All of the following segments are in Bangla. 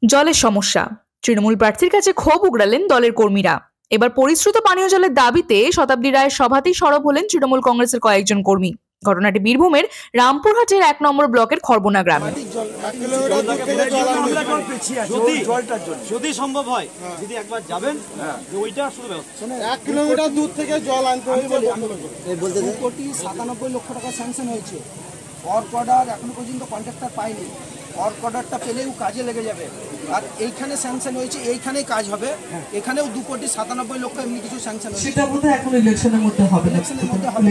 জলের সমস্যা। তৃণমূল প্রার্থীর কাছে ক্ষোভ উগড়ালেন দলের কর্মীরা। এবার পরিশ্রুত পানীয় জলের দাবিতে শতাব্দী রায়ের সভাতেই সরব হলেন তৃণমূল কংগ্রেসের কয়েকজন কর্মী। ঘটনাটি বীরভূমের রামপুরহাটের ১ নম্বর ব্লকের খড়বোনা গ্রামে। যদি সম্ভব হয়, যদি একবার যাবেন, ওইটা শুরু ব্যবস্থা 1 কিলোমিটার দূর থেকে জল আনতে হবে। 2,97 লক্ষ টাকা স্যাংশন হয়েছে। ওয়ার্ক অর্ডার এখনো পর্যন্ত কন্ট্রাক্টর পায়নি। ওয়ার্ক অর্ডারটা পেলেও কাজে লেগে যাবে। আর এইখানে স্যাংশন হয়েছে, এইখানেই কাজ হবে। এখানেও 2,97 লক্ষ এমনি কিছু স্যাংশন হয়েছে। সেটা বোধহয় এখন ইলেকশনের মধ্যে হবে না। ইলেকশনের মধ্যে হবে।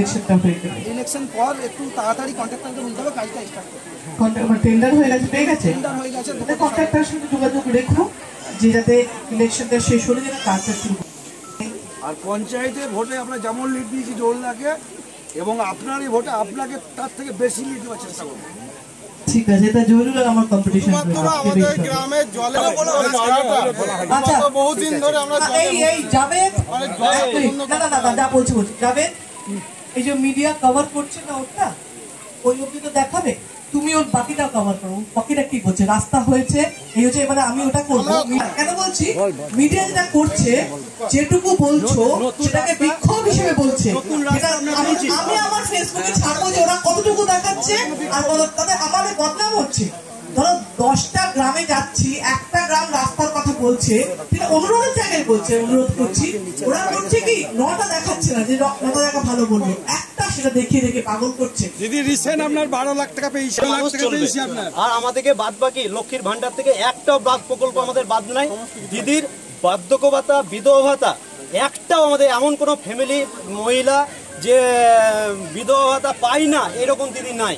ইলেকশন পর একটু তাড়াতাড়ি কন্ট্রাক্টরকে বলতে হবে কাজটা স্টার্ট করতে। টেন্ডার হয়ে গেছে, পেয়ে গেছে। টেন্ডার হয়ে গেছে। কন্ট্রাক্টরের সাথে যোগাযোগ রেখো যে যাতে ইলেকশনটা শেষ হলে যেন কাজটা শুরু হয়। আর পঞ্চায়েতে ভোটে আমরা যেমন লিড দিয়েছি জোরদাকে, এবং আপনার এই ভোটে আপনাকে তার থেকে বেশি লিড দেওয়ার চেষ্টা করবো। ঠিক আছে, এটা জরুরি আমার কম্পিটিশন। আমাদের গ্রামে জলে বহুদিন ধরে আমরা এই যাবে না যা বলছি যাবে। এই যে মিডিয়া কভার করছে না ওটা, ওই অবধি তো দেখাবে। তুমি ওর বাকিটা কভার করো। বাকিটা কি বলছে? রাস্তা হয়েছে, এই হচ্ছে, এবারে আমি ওটা করবো। কেন বলছি? মিডিয়া যেটা করছে, যেটুকু বলছো সেটাকে বিক্ষোভ হিসেবে বলছে। আমি আমার ফেসবুকে ছাড়বো যে ওরা কতটুকু দেখাচ্ছে আর তাদের আমাদের বদনাম হচ্ছে। ধরো 10টা গ্রামে যাচ্ছি, একটা গ্রাম রাস্তার কথা বলছে, সেটা অনুরোধের জায়গায় বলছে, অনুরোধ করছি। ওরা করছে কি 9টা দেখাচ্ছে না যে 9টা দেখা ভালো বলবে, একটা সেটা দেখিয়ে দেখে পাগল করছে। যদি রিসেন্ট আপনার 12 লাখ টাকা পেয়েছি, আপনার আর আমাদেরকে বাদ বাকি লক্ষ্মীর ভান্ডার থেকে একটাও প্রকল্প আমাদের বাদ নাই। দিদির বার্ধক্য ভাতা, বিধবা ভাতা একটাও আমাদের এমন কোনো ফ্যামিলি মহিলা যে বিধবা ভাতা পায় না এরকম দিদি নাই।